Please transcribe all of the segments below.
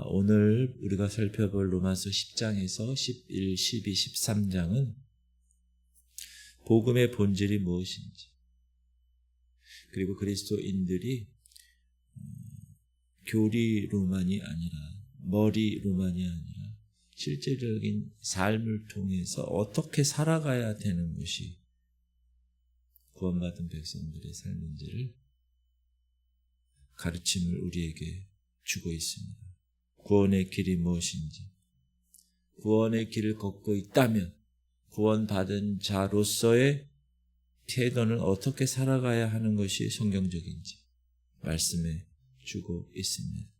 오늘 우리가 살펴볼 로마서 10장에서 11, 12, 13장은 복음의 본질이 무엇인지, 그리고 그리스도인들이 교리로만이 아니라 머리로만이 아니라 실제적인 삶을 통해서 어떻게 살아가야 되는 것이 구원받은 백성들의 삶인지를 가르침을 우리에게 주고 있습니다. 구원의 길이 무엇인지, 구원의 길을 걷고 있다면 구원받은 자로서의 태도는 어떻게 살아가야 하는 것이 성경적인지 말씀해 주고 있습니다.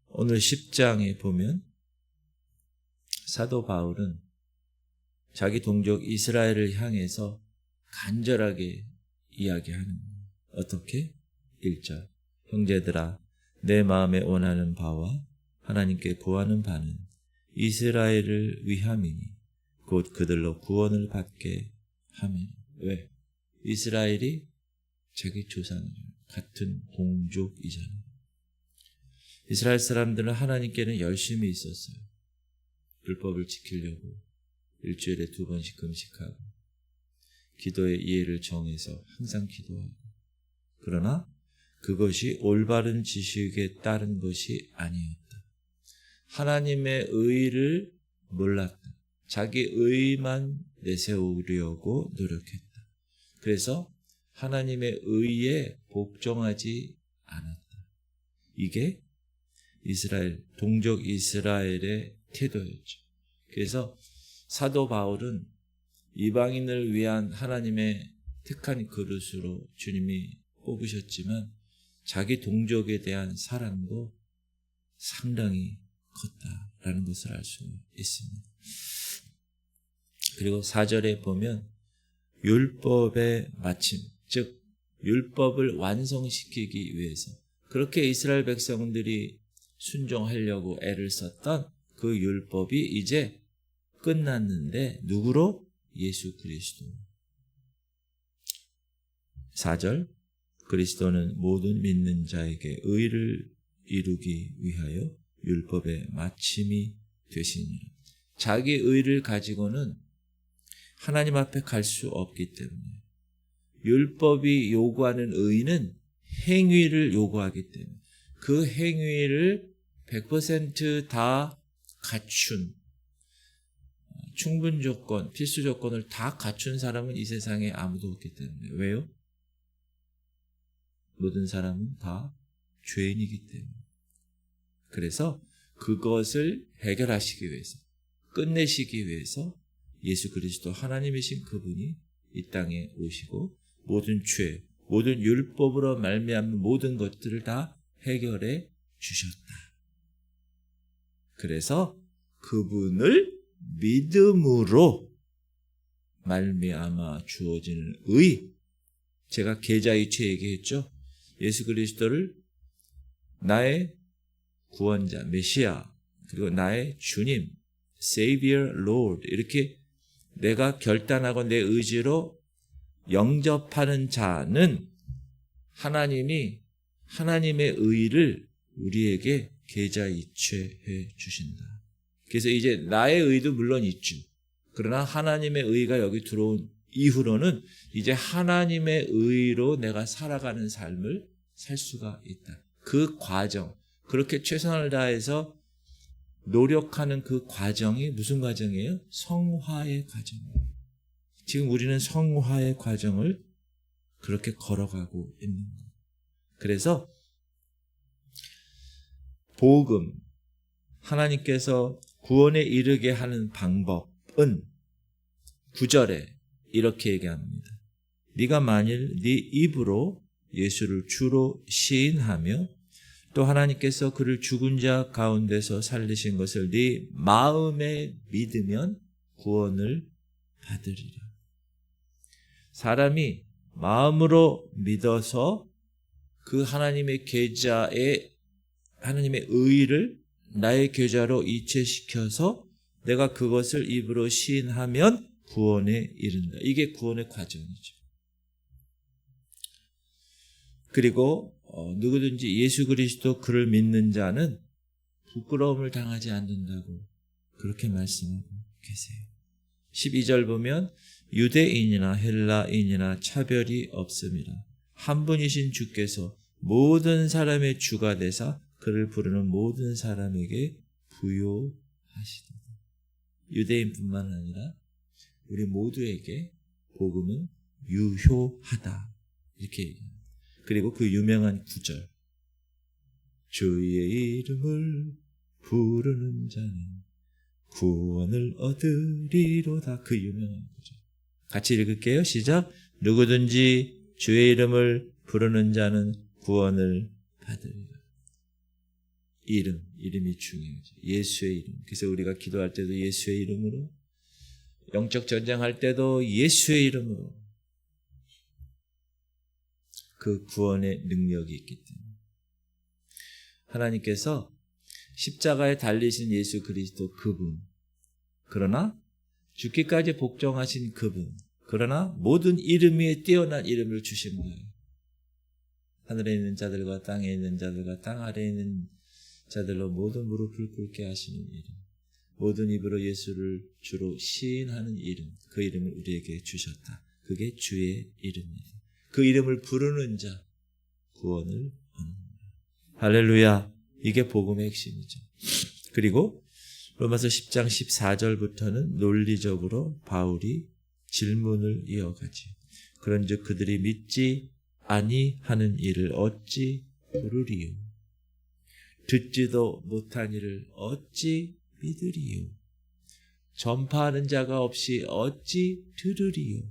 오늘 10장에 보면 사도 바울은 자기 동족 이스라엘을 향해서 간절하게 이야기하는 거예요. 어떻게? 1절, 형제들아, 내 마음에 원하는 바와 하나님께 구하는 바는 이스라엘을 위함이니 곧 그들로 구원을 받게 함이니. 왜? 이스라엘이 자기 조상이에요. 같은 동족이잖아요. 이스라엘 사람들은 하나님께는 열심히 있었어요. 율법을 지키려고 일주일에 2번씩 금식하고 기도의 이해를 정해서 항상 기도하고, 그러나 그것이 올바른 지식에 따른 것이 아니었다. 하나님의 의를 몰랐다. 자기 의만 내세우려고 노력했다. 그래서 하나님의 의에 복종하지 않았다. 이게 이스라엘, 동족 이스라엘의 태도였죠. 그래서 사도 바울은 이방인을 위한 하나님의 택한 그릇으로 주님이 뽑으셨지만 자기 동족에 대한 사랑도 상당히 컸다라는 것을 알 수 있습니다. 그리고 4절에 보면 율법의 마침, 즉 율법을 완성시키기 위해서 그렇게 이스라엘 백성들이 순종하려고 애를 썼던 그 율법이 이제 끝났는데 누구로? 예수 그리스도. 4절, 그리스도는 모든 믿는 자에게 의를 이루기 위하여 율법의 마침이 되시니라. 자기 의를 가지고는 하나님 앞에 갈 수 없기 때문에, 율법이 요구하는 의는 행위를 요구하기 때문에 그 행위를 100% 다 갖춘 충분 조건, 필수 조건을 다 갖춘 사람은 이 세상에 아무도 없기 때문에. 왜요? 모든 사람은 다 죄인이기 때문에. 그래서 그것을 해결하시기 위해서, 끝내시기 위해서 예수 그리스도 하나님이신 그분이 이 땅에 오시고 모든 죄, 모든 율법으로 말미암은 모든 것들을 다 해결해 주셨다. 그래서 그분을 믿음으로 말미암아 주어지는 의, 제가 계자이체 얘기했죠. 예수 그리스도를 나의 구원자, 메시아, 그리고 나의 주님, Savior, Lord, 이렇게 내가 결단하고 내 의지로 영접하는 자는 하나님이 하나님의 의를 우리에게 계자이체해 주신다. 그래서 이제 나의 의도 물론 있죠. 그러나 하나님의 의가 여기 들어온 이후로는 이제 하나님의 의로 내가 살아가는 삶을 살 수가 있다. 그 과정, 그렇게 최선을 다해서 노력하는 그 과정이 무슨 과정이에요? 성화의 과정이에요. 지금 우리는 성화의 과정을 그렇게 걸어가고 있는 거예요. 그래서 복음, 하나님께서 구원에 이르게 하는 방법은 9절에 이렇게 얘기합니다. 네가 만일 네 입으로 예수를 주로 시인하며 또 하나님께서 그를 죽은 자 가운데서 살리신 것을 네 마음에 믿으면 구원을 받으리라. 사람이 마음으로 믿어서 그 하나님의 계자의 하나님의 의를 나의 계자로 이체시켜서 내가 그것을 입으로 시인하면 구원에 이른다. 이게 구원의 과정이죠. 그리고 누구든지 예수 그리스도 그를 믿는 자는 부끄러움을 당하지 않는다고 그렇게 말씀하고 계세요. 12절 보면 유대인이나 헬라인이나 차별이 없음이라. 한 분이신 주께서 모든 사람의 주가 되사 그를 부르는 모든 사람에게 부요하시다. 유대인뿐만 아니라 우리 모두에게 복음은 유효하다. 이렇게 얘기합니다. 그리고 그 유명한 구절. 주의 이름을 부르는 자는 구원을 얻으리로다. 그 유명한 구절. 같이 읽을게요. 시작. 누구든지 주의 이름을 부르는 자는 구원을 받으리라. 이름이 중요하죠. 예수의 이름. 그래서 우리가 기도할 때도 예수의 이름으로, 영적 전쟁할 때도 예수의 이름으로 그 구원의 능력이 있기 때문에 하나님께서 십자가에 달리신 예수 그리스도 그분, 그러나 죽기까지 복종하신 그분, 그러나 모든 이름 위에 뛰어난 이름을 주신 거예요. 하늘에 있는 자들과 땅에 있는 자들과 땅 아래에 있는 자들로 모든 무릎을 꿇게 하시는 이름, 모든 입으로 예수를 주로 시인하는 이름, 그 이름을 우리에게 주셨다. 그게 주의 이름입니다. 그 이름을 부르는 자 구원을 얻는다. 할렐루야. 이게 복음의 핵심이죠. 그리고 로마서 10장 14절부터는 논리적으로 바울이 질문을 이어가지. 그런즉 그들이 믿지 아니하는 일을 어찌 부르리요? 듣지도 못한 일을 어찌 믿으리요? 전파하는 자가 없이 어찌 들으리요?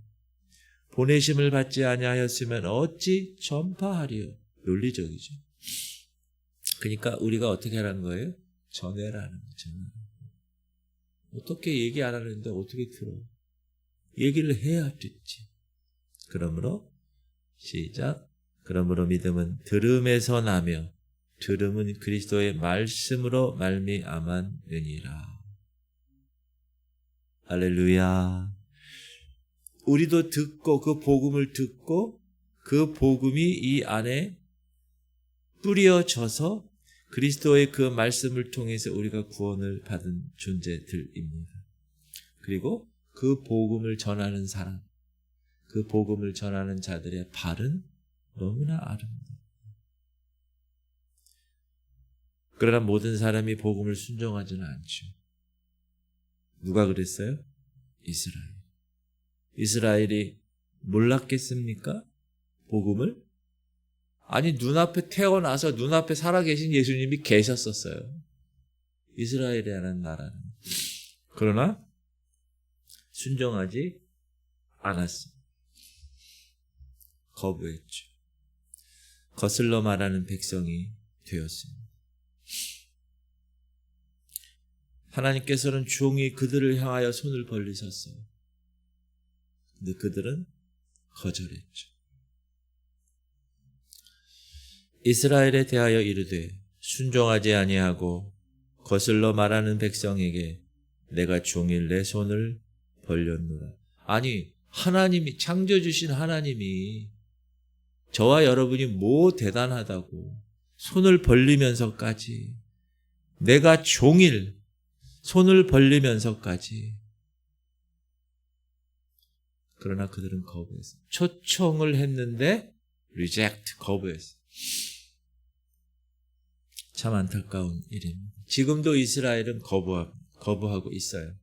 보내심을 받지 아니하였으면 어찌 전파하리요? 논리적이죠. 그러니까 우리가 어떻게 하라는 거예요? 전해라는 거죠. 어떻게 얘기 안 하는데 어떻게 들어? 얘기를 해야 듣지. 그러므로 시작. 그러므로 믿음은 들음에서 나며 들음은 그리스도의 말씀으로 말미암았느니라. 할렐루야. 우리도 듣고 그 복음을 듣고 그 복음이 이 안에 뿌려져서 그리스도의 그 말씀을 통해서 우리가 구원을 받은 존재들입니다. 그리고 그 복음을 전하는 사람, 그 복음을 전하는 자들의 발은 너무나 아름다워. 그러나 모든 사람이 복음을 순종하지는 않죠. 누가 그랬어요? 이스라엘. 이스라엘이 몰랐겠습니까? 복음을? 아니, 눈앞에 태어나서 눈앞에 살아계신 예수님이 계셨었어요. 이스라엘이라는 나라는. 그러나 순종하지 않았습니다. 거부했죠. 거슬러 말하는 백성이 되었습니다. 하나님께서는 종이 그들을 향하여 손을 벌리셨어요. 근데 그들은 거절했죠. 이스라엘에 대하여 이르되 순종하지 아니하고 거슬러 말하는 백성에게 내가 종일 내 손을 벌렸노라. 아니, 하나님이, 창조주신 하나님이 저와 여러분이 뭐 대단하다고 손을 벌리면서까지, 내가 종일 손을 벌리면서까지. 그러나 그들은 거부했어요. 초청을 했는데 reject, 거부했어요. 참 안타까운 일입니다. 지금도 이스라엘은 거부하고 있어요.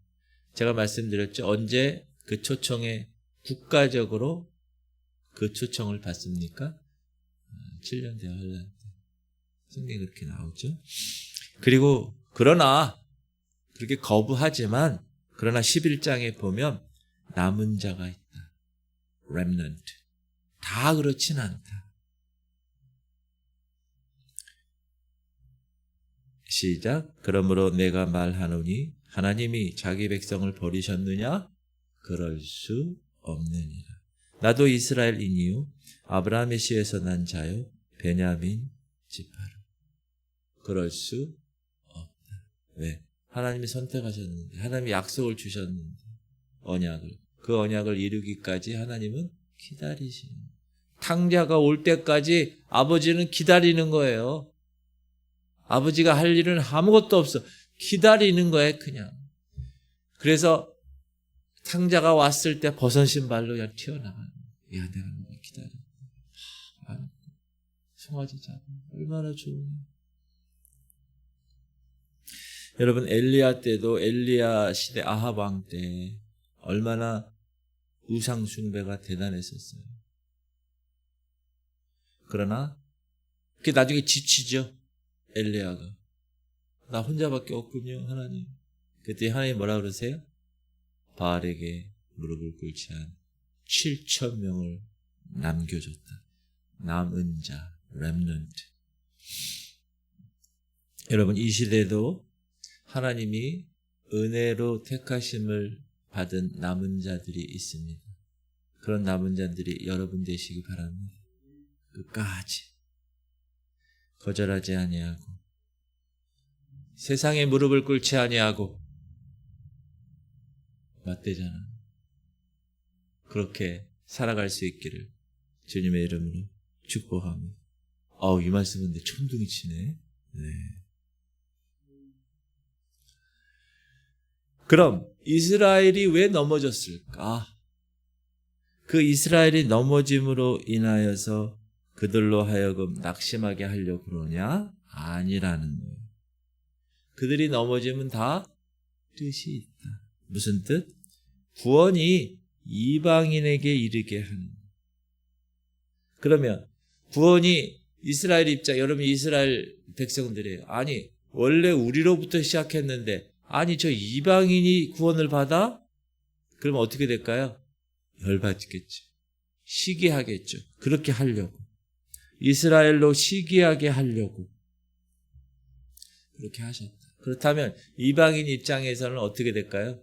제가 말씀드렸죠. 언제 그 초청에 국가적으로 그 초청을 받습니까? 7년 대화 할란 때. 성경에 그렇게 나오죠. 그리고 그러나 그렇게 거부하지만 그러나 11장에 보면 남은 자가 있다. remnant. 다 그렇진 않다. 시작. 그러므로 내가 말하노니 하나님이 자기 백성을 버리셨느냐? 그럴 수 없느니라. 나도 이스라엘인이요 아브라함의 씨에서 난 자요 베냐민 지파로. 그럴 수 없다. 왜? 하나님이 선택하셨는데, 하나님이 약속을 주셨는데, 언약을, 그 언약을 이루기까지 하나님은 기다리시는, 탕자가 올 때까지 아버지는 기다리는 거예요. 아버지가 할 일은 아무것도 없어. 기다리는 거예요, 그냥. 그래서 탕자가 왔을 때 벗은 신발로 그냥 튀어나가는 거예요. 야, 내가 너무 기다려. 송아지 잡아. 얼마나 좋으냐. 여러분, 엘리야 때도 엘리야 시대 아합 왕 때 얼마나 우상 숭배가 대단했었어요. 그러나 그게 나중에 지치죠. 엘리야가. 나 혼자밖에 없군요, 하나님. 그때 하나님 뭐라 그러세요? 바알에게 무릎을 꿇지 한 7,000명을 남겨줬다. 남은 자, 렘넌트. 여러분, 이 시대도 하나님이 은혜로 택하심을 받은 남은 자들이 있습니다. 그런 남은 자들이 여러분 되시기 바랍니다. 끝까지 거절하지 아니하고 세상에 무릎을 꿇지 아니하고 맞대잖아. 그렇게 살아갈 수 있기를 주님의 이름으로 축복합니다. 이 말씀은 내 천둥이 치네. 네. 그럼 이스라엘이 왜 넘어졌을까? 그 이스라엘이 넘어짐으로 인하여서 그들로 하여금 낙심하게 하려고 그러냐? 아니라는 거예요. 그들이 넘어지면 다 뜻이 있다. 무슨 뜻? 구원이 이방인에게 이르게 하는 거예요. 그러면 구원이 이스라엘 입장, 여러분 이스라엘 백성들이에요. 아니, 원래 우리로부터 시작했는데 아니 저 이방인이 구원을 받아? 그러면 어떻게 될까요? 열받겠죠. 시기하겠죠. 그렇게 하려고. 이스라엘로 시기하게 하려고 그렇게 하셨다. 그렇다면 이방인 입장에서는 어떻게 될까요?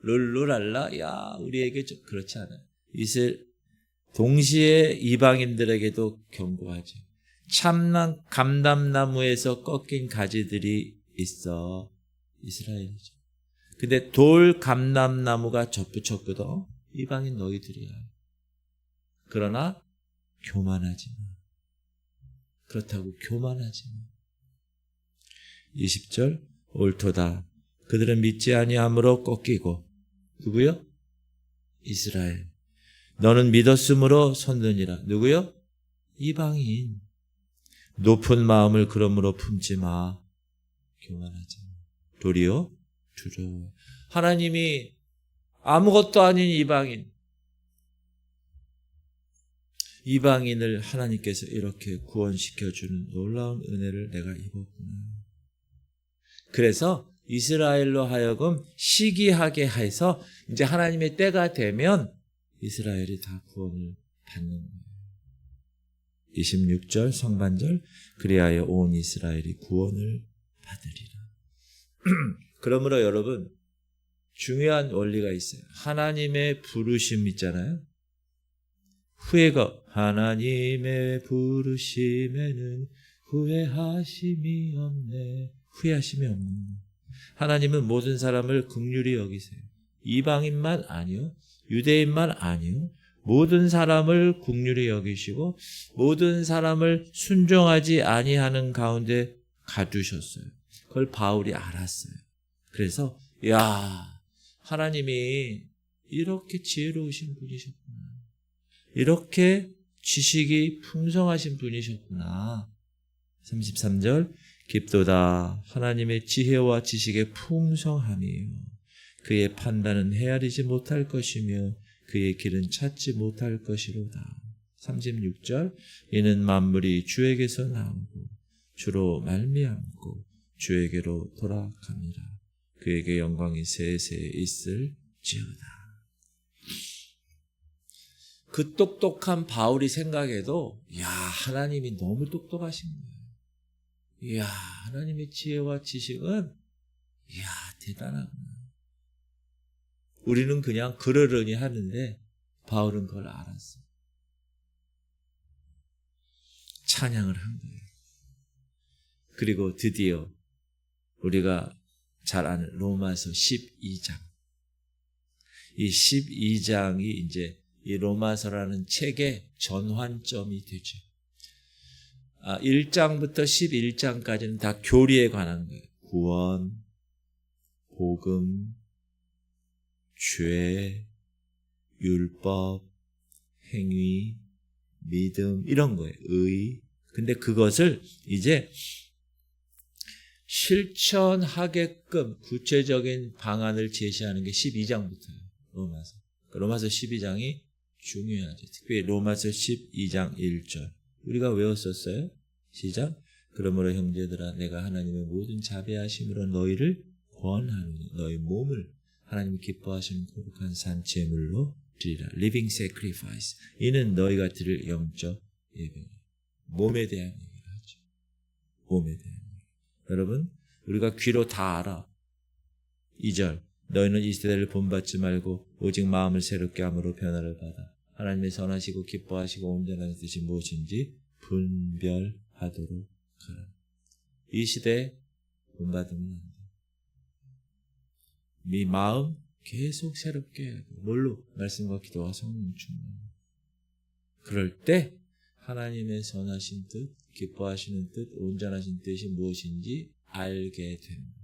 룰루랄라? 야, 우리에게 좀 그렇지 않아요. 동시에 이방인들에게도 경고하죠. 참난 감람나무에서 꺾인 가지들이 있어. 이스라엘이죠. 근데 돌 감람나무가 접붙였거든. 이방인 너희들이야. 그러나 교만하지 마. 그렇다고 교만하지 마. 20절 옳도다. 그들은 믿지 아니함으로 꺾이고 누구요? 이스라엘. 너는 믿었으므로 섰느니라. 누구요? 이방인. 높은 마음을 그러므로 품지 마. 교만하지 마. 도리어 두려워. 하나님이 아무것도 아닌 이방인을 하나님께서 이렇게 구원시켜주는 놀라운 은혜를 내가 입었구나. 그래서 이스라엘로 하여금 시기하게 해서 이제 하나님의 때가 되면 이스라엘이 다 구원을 받는 거예요. 26절 상반절 그리하여 온 이스라엘이 구원을 받으리라. 그러므로 여러분 중요한 원리가 있어요. 하나님의 부르심 있잖아요. 후회가 하나님의 부르심에는 후회하심이 없네. 후회하심이 없네. 하나님은 모든 사람을 긍휼히 여기세요. 이방인만 아니요. 유대인만 아니요. 모든 사람을 긍휼히 여기시고 모든 사람을 순종하지 아니하는 가운데 가두셨어요. 그걸 바울이 알았어요. 그래서 하나님이 이렇게 지혜로우신 분이셨구나. 이렇게 지식이 풍성하신 분이셨구나. 33절 깊도다 하나님의 지혜와 지식의 풍성함이에요. 그의 판단은 헤아리지 못할 것이며 그의 길은 찾지 못할 것이로다. 36절 이는 만물이 주에게서 나오고 주로 말미암고 주에게로 돌아갑니다. 그에게 영광이 세세 있을지어다. 그 똑똑한 바울이 생각해도 하나님이 너무 똑똑하신 거예요. 하나님의 지혜와 지식은 대단하구나. 우리는 그냥 그러려니 하는데 바울은 그걸 알았어요. 찬양을 한 거예요. 그리고 드디어 우리가 잘 아는 로마서 12장. 이 12장이 이제 이 로마서라는 책의 전환점이 되죠. 1장부터 11장까지는 다 교리에 관한 거예요. 구원, 복음, 죄, 율법, 행위, 믿음 이런 거예요. 의. 근데 그것을 이제 실천하게끔 구체적인 방안을 제시하는 게 12장부터예요. 로마서 12장이 중요하죠. 특별히 로마서 12장 1절. 우리가 외웠었어요. 시작. 그러므로 형제들아 내가 하나님의 모든 자비하심으로 너희를 권하노니 너희 몸을 하나님이 기뻐하시는 거룩한 산 제물로 드리라. Living sacrifice. 이는 너희가 드릴 영적 예배니. 몸에 대한 얘기를 하죠. 몸에 대한 얘기. 여러분 우리가 귀로 다 알아. 2절. 너희는 이 세대를 본받지 말고 오직 마음을 새롭게 함으로 변화를 받아 하나님의 선하시고 기뻐하시고 온전한 뜻이 무엇인지 분별하도록 하라. 이 시대에 본받으면 안 돼. 네 마음 계속 새롭게 해야 돼. 뭘로? 말씀과 기도와 성령 충만. 그럴 때 하나님의 선하신 뜻, 기뻐하시는 뜻, 온전하신 뜻이 무엇인지 알게 됩니다.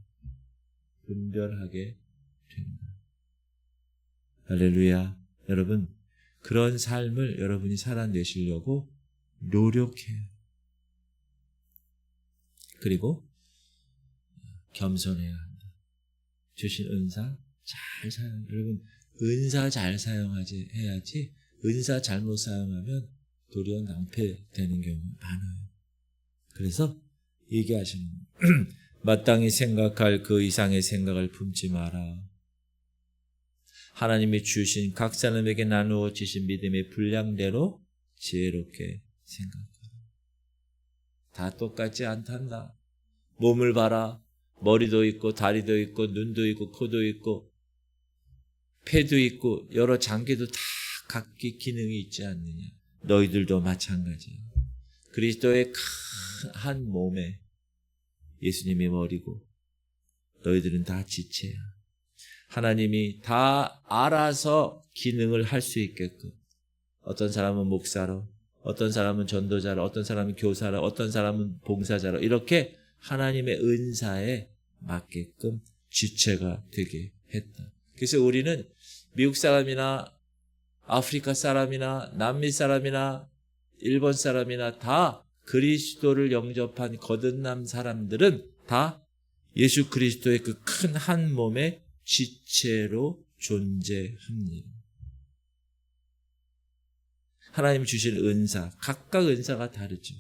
분별하게 됩니다. 할렐루야. 여러분 그런 삶을 여러분이 살아내시려고 노력해요. 그리고 겸손해야 한다. 주신 은사 잘 사용. 여러분 은사 잘 사용하지 해야지 은사 잘못 사용하면 도리어 낭패되는 경우가 많아요. 그래서 얘기하시는 마땅히 생각할 그 이상의 생각을 품지 마라. 하나님이 주신 각 사람에게 나누어 주신 믿음의 분량대로 지혜롭게 생각하라. 다 똑같지 않단다. 몸을 봐라. 머리도 있고 다리도 있고 눈도 있고 코도 있고 폐도 있고 여러 장기도 다 각기 기능이 있지 않느냐. 너희들도 마찬가지야. 그리스도의 큰 한 몸에 예수님이 머리고 너희들은 다 지체야. 하나님이 다 알아서 기능을 할 수 있게끔 어떤 사람은 목사로, 어떤 사람은 전도자로, 어떤 사람은 교사로, 어떤 사람은 봉사자로 이렇게 하나님의 은사에 맞게끔 지체가 되게 했다. 그래서 우리는 미국 사람이나 아프리카 사람이나 남미 사람이나 일본 사람이나 다 그리스도를 영접한 거듭난 사람들은 다 예수 그리스도의 그 큰 한 몸의 지체로 존재합니다. 하나님 주신 은사, 각각 은사가 다르죠.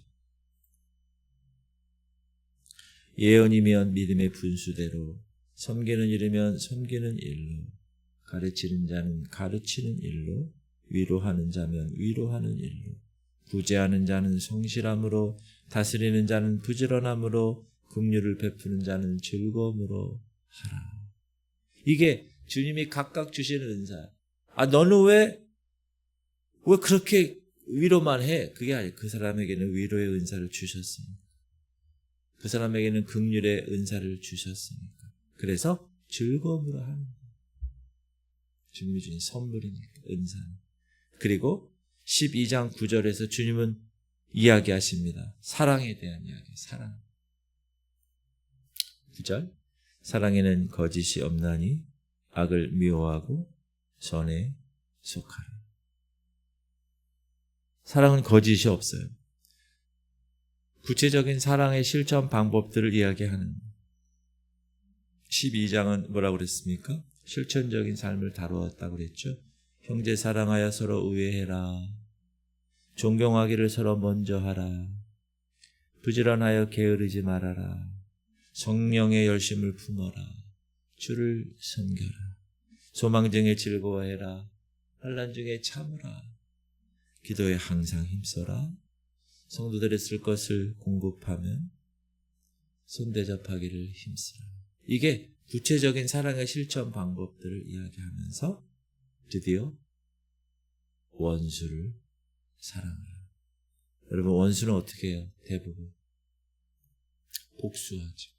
예언이면 믿음의 분수대로, 섬기는 일이면 섬기는 일로, 가르치는 자는 가르치는 일로, 위로하는 자면 위로하는 일로, 구제하는 자는 성실함으로, 다스리는 자는 부지런함으로, 긍휼을 베푸는 자는 즐거움으로 하라. 이게 주님이 각각 주시는 은사야. 너는 왜 그렇게 위로만 해? 그게 아니에요. 그 사람에게는 위로의 은사를 주셨으니까. 그 사람에게는 긍휼의 은사를 주셨으니까. 그래서 즐거움으로 하는 거예요. 주님이 주신 선물이니까, 은사는. 그리고 12장 9절에서 주님은 이야기하십니다. 사랑에 대한 이야기, 사랑. 9절. 사랑에는 거짓이 없나니 악을 미워하고 선에 속하라. 사랑은 거짓이 없어요. 구체적인 사랑의 실천 방법들을 이야기하는 12장은 뭐라고 그랬습니까? 실천적인 삶을 다루었다고 그랬죠. 형제 사랑하여 서로 우애해라. 존경하기를 서로 먼저 하라. 부지런하여 게으르지 말아라. 성령의 열심을 품어라. 주를 섬겨라. 소망 중에 즐거워해라. 환난 중에 참으라. 기도에 항상 힘써라. 성도들의 쓸 것을 공급하면 손대접하기를 힘쓰라. 이게 구체적인 사랑의 실천 방법들을 이야기하면서 드디어 원수를 사랑하라. 여러분 원수는 어떻게 해요? 대부분 복수하죠.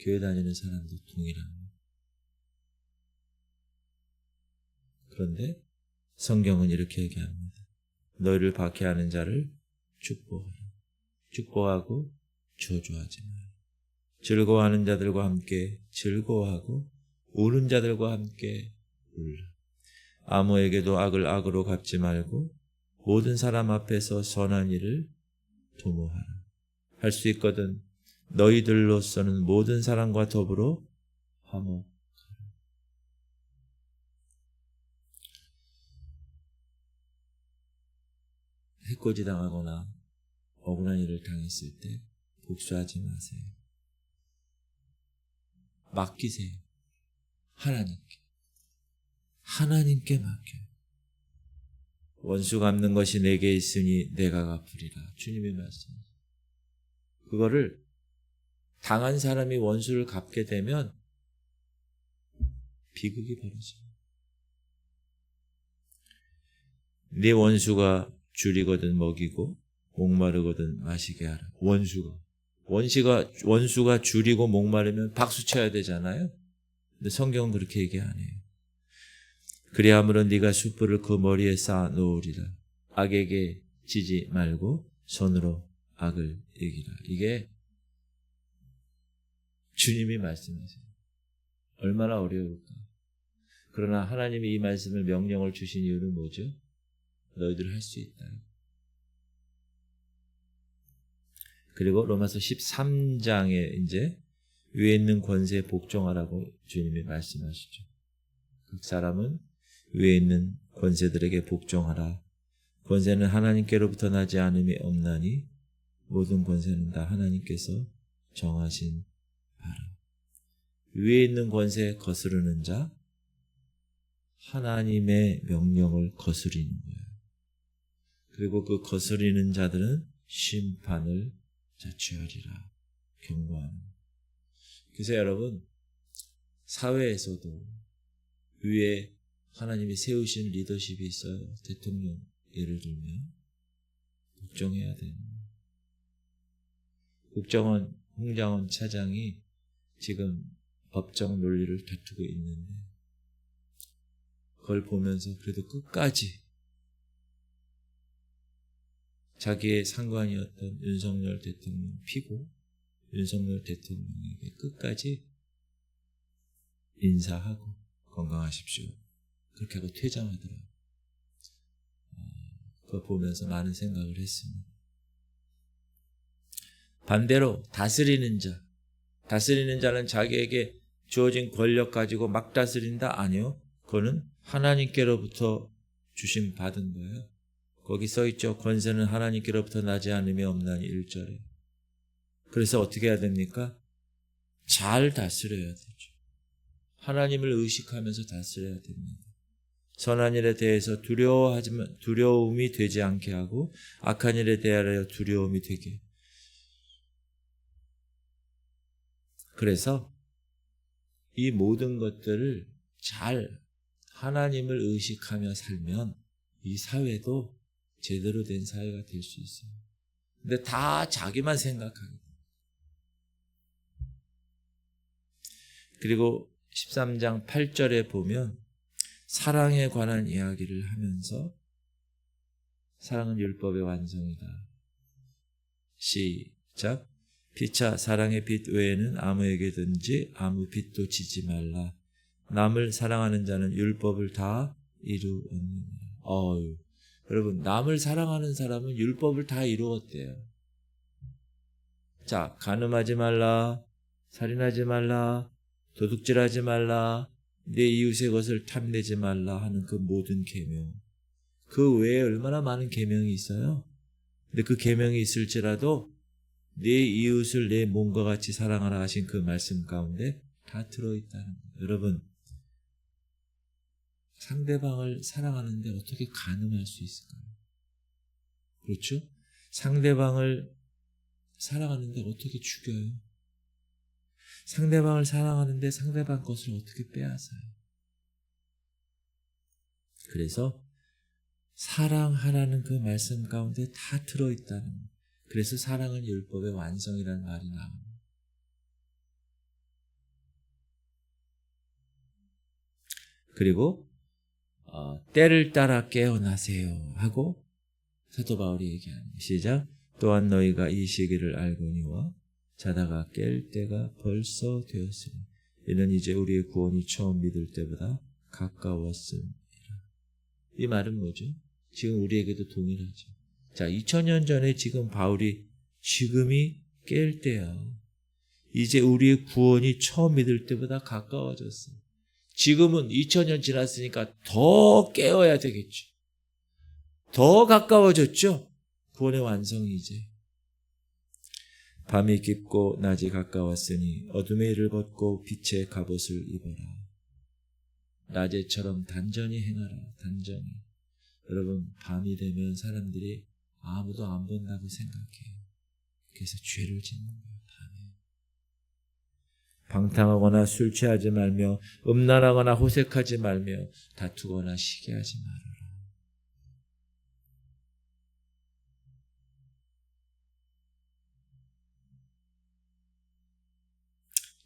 교회 다니는 사람도 동일합니다. 그런데 성경은 이렇게 얘기합니다. 너희를 박해하는 자를 축복하라. 축복하고 저주하지 마라. 즐거워하는 자들과 함께 즐거워하고 우는 자들과 함께 울라. 아무에게도 악을 악으로 갚지 말고 모든 사람 앞에서 선한 일을 도모하라. 할 수 있거든 너희들로서는 모든 사람과 더불어 화목하라. 해코지 당하거나 억울한 일을 당했을 때 복수하지 마세요. 맡기세요. 하나님께 맡겨요. 원수 갚는 것이 내게 있으니 내가 갚으리라. 주님의 말씀. 그거를 당한 사람이 원수를 갚게 되면 비극이 벌어져요. 네 원수가 줄이거든 먹이고 목마르거든 마시게 하라. 원수가 줄이고 목마르면 박수 쳐야 되잖아요. 근데 성경은 그렇게 얘기 안 해요. 그리하므로 네가 숯불을 그 머리에 쌓아 놓으리라. 악에게 지지 말고 손으로 악을 이기라. 이게 주님이 말씀하세요. 얼마나 어려울까. 그러나 하나님이 이 말씀을 명령을 주신 이유는 뭐죠? 너희들 할 수 있다. 그리고 로마서 13장에 이제 위에 있는 권세에 복종하라고 주님이 말씀하시죠. 각 사람은 위에 있는 권세들에게 복종하라. 권세는 하나님께로부터 나지 않음이 없나니 모든 권세는 다 하나님께서 정하신 바라. 위에 있는 권세에 거스르는 자, 하나님의 명령을 거스리는 거예요. 그리고 그 거스리는 자들은 심판을 자취하리라. 경고합니다. 그래서 여러분, 사회에서도 위에 하나님이 세우신 리더십이 있어요. 대통령 예를 들면 복종해야 돼요. 국정원 홍장원 차장이 지금 법정 논리를 다투고 있는데 그걸 보면서 그래도 끝까지 자기의 상관이었던 윤석열 대통령 피고 윤석열 대통령에게 끝까지 인사하고 건강하십시오. 그렇게 하고 퇴장하더라고요. 그걸 보면서 많은 생각을 했습니다. 반대로 다스리는 자는 자기에게 주어진 권력 가지고 막 다스린다? 아니요. 그거는 하나님께로부터 주심 받은 거예요. 거기 써있죠. 권세는 하나님께로부터 나지 않음이 없나니 1절에. 그래서 어떻게 해야 됩니까? 잘 다스려야 되죠. 하나님을 의식하면서 다스려야 됩니다. 선한 일에 대해서 두려움이 되지 않게 하고 악한 일에 대하여 두려움이 되게. 그래서 이 모든 것들을 잘 하나님을 의식하며 살면 이 사회도 제대로 된 사회가 될 수 있어요. 근데 다 자기만 생각하게. 그리고 13장 8절에 보면 사랑에 관한 이야기를 하면서 사랑은 율법의 완성이다. 시작. 피차 사랑의 빛 외에는 아무에게든지 아무 빛도 지지 말라. 남을 사랑하는 자는 율법을 다 이루었느니라. 여러분, 남을 사랑하는 사람은 율법을 다 이루었대요. 자, 간음하지 말라, 살인하지 말라, 도둑질하지 말라, 내 이웃의 것을 탐내지 말라 하는 그 모든 계명. 그 외에 얼마나 많은 계명이 있어요. 근데 그 계명이 있을지라도 내 이웃을 내 몸과 같이 사랑하라 하신 그 말씀 가운데 다 들어있다는 거예요. 여러분, 상대방을 사랑하는데 어떻게 간음할 수 있을까요? 그렇죠? 상대방을 사랑하는데 어떻게 죽여요? 상대방을 사랑하는데 상대방 것을 어떻게 빼앗아요? 그래서 사랑하라는 그 말씀 가운데 다 들어있다는 거예요. 그래서 사랑은 율법의 완성이라는 말이 나옵니다. 그리고 때를 따라 깨어나세요 하고 사도 바울이 얘기하는 시작. 또한 너희가 이 시기를 알거니와 자다가 깰 때가 벌써 되었으니 이는 이제 우리의 구원이 처음 믿을 때보다 가까웠음이라. 이 말은 뭐죠? 지금 우리에게도 동일하죠. 자, 2000년 전에 지금 바울이 지금이 깰 때야. 이제 우리의 구원이 처음 믿을 때보다 가까워졌어. 지금은 2000년 지났으니까 더 깨어야 되겠죠. 더 가까워졌죠. 구원의 완성이 이제. 밤이 깊고 낮이 가까웠으니 어둠의 일을 벗고 빛의 갑옷을 입어라. 낮에처럼 단전히 행하라. 단전히. 여러분, 밤이 되면 사람들이 아무도 안 본다고 생각해요. 그래서 죄를 짓는 거예요. 밤에. 방탕하거나 술 취하지 말며 음란하거나 호색하지 말며 다투거나 시기하지 말아라.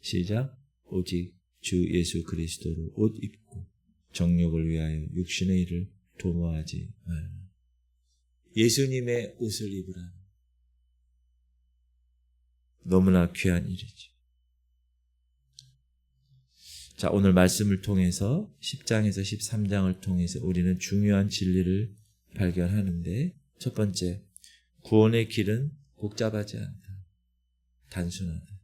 시작. 오직 주 예수 그리스도로 옷 입고 정욕을 위하여 육신의 일을 도모하지 말라. 예수님의 옷을 입으라. 너무나 귀한 일이죠. 자, 오늘 말씀을 통해서 10장에서 13장을 통해서 우리는 중요한 진리를 발견하는데, 첫 번째, 구원의 길은 복잡하지 않다. 단순하다.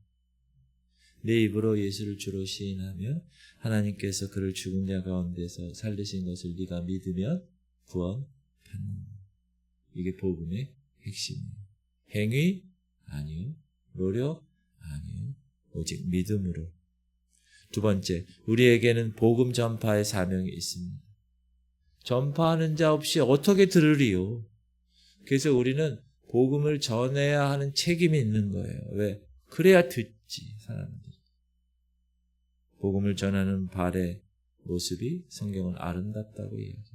내 입으로 예수를 주로 시인하며 하나님께서 그를 죽은 자 가운데서 살리신 것을 네가 믿으면 구원받는다. 이게 복음의 핵심이에요. 행위? 아니요. 노력? 아니요. 오직 믿음으로. 두 번째, 우리에게는 복음 전파의 사명이 있습니다. 전파하는 자 없이 어떻게 들으리요? 그래서 우리는 복음을 전해야 하는 책임이 있는 거예요. 왜? 그래야 듣지, 사람들이. 복음을 전하는 발의 모습이 성경은 아름답다고 이야기합니다.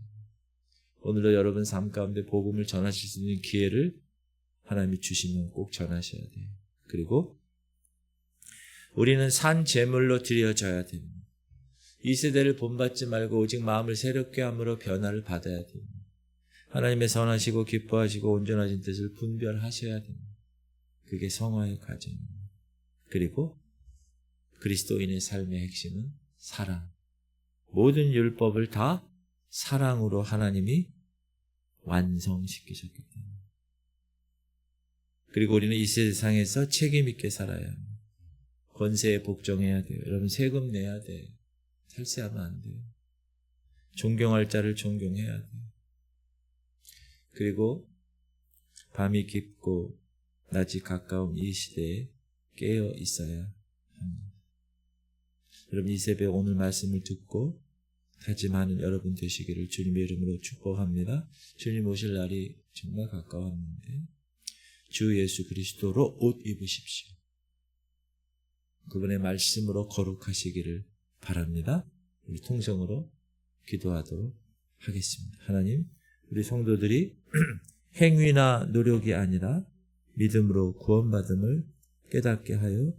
오늘도 여러분 삶 가운데 복음을 전하실 수 있는 기회를 하나님이 주시면 꼭 전하셔야 돼요. 그리고 우리는 산 제물로 드려져야 됩니다. 이 세대를 본받지 말고 오직 마음을 새롭게 함으로 변화를 받아야 됩니다. 하나님의 선하시고 기뻐하시고 온전하신 뜻을 분별하셔야 됩니다. 그게 성화의 과정입니다. 그리고 그리스도인의 삶의 핵심은 사랑. 모든 율법을 다 사랑으로 하나님이 완성시키셨기 때문에. 그리고 우리는 이 세상에서 책임 있게 살아야 합니다. 권세에 복종해야 돼요. 여러분, 세금 내야 돼요. 탈세하면 안 돼요. 존경할 자를 존경해야 돼요. 그리고 밤이 깊고 낮이 가까운 이 시대에 깨어 있어야 합니다. 여러분, 이 새벽 오늘 말씀을 듣고 다짐하는 여러분 되시기를 주님의 이름으로 축복합니다. 주님 오실 날이 정말 가까웠는데 주 예수 그리스도로 옷 입으십시오. 그분의 말씀으로 거룩하시기를 바랍니다. 우리 통성으로 기도하도록 하겠습니다. 하나님, 우리 성도들이 행위나 노력이 아니라 믿음으로 구원받음을 깨닫게 하여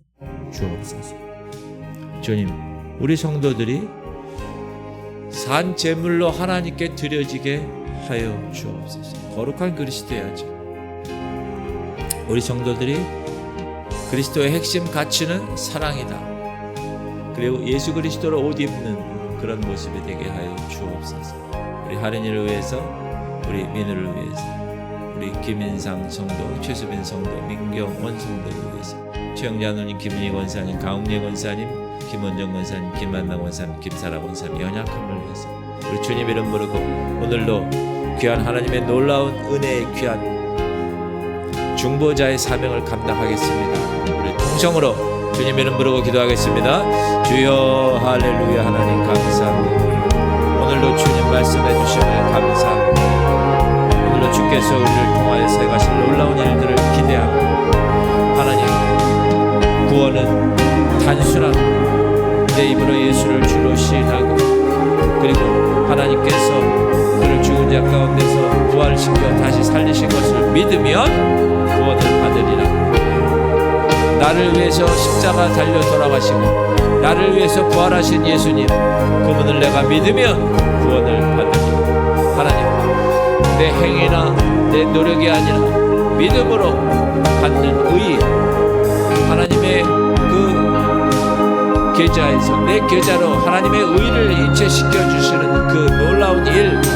주옵소서. 주님, 우리 성도들이 산 제물로 하나님께 드려지게 하여 주옵소서. 거룩한 그릇이 되어야죠. 우리 성도들이 그리스도의 핵심 가치는 사랑이다. 그리고 예수 그리스도로 옷 입는 그런 모습이 되게 하여 주옵소서. 우리 하린이를 위해서, 우리 민우를 위해서, 우리 김인상 성도, 최수빈 성도, 민경 원성도를 위해서, 최영자 누님, 김은희 권사님, 강웅래 권사님, 김원정 권사님, 김만남 권사님, 김사라 권사님, 연약함을 위해서 우리 주님 이름 부르고 오늘도 귀한 하나님의 놀라운 은혜의 귀한 중보자의 사명을 감당하겠습니다. 우리 통성으로 주님 이름 부르고 기도하겠습니다. 주여 할렐루야. 하나님 감사합니다. 오늘도 주님 말씀해 주심을 감사합니다. 오늘도 주께서 우리를 통하여 세가실 놀라운 일들을 기대합니다. 하나님, 구원은 단순한 내 입으로 예수를 주로 시인하고 그리고 하나님께서 그를 죽은 자 가운데서 부활시켜 다시 살리신 것을 믿으면 구원을 받으리라. 나를 위해서 십자가 달려 돌아가시고 나를 위해서 부활하신 예수님, 그분을 내가 믿으면 구원을 받으리라. 하나님, 내 행위나 내 노력이 아니라 믿음으로 받는 의, 하나님의 그 계좌에서 내 계좌로 하나님의 의를 이체시켜 주시는 그 놀라운 일,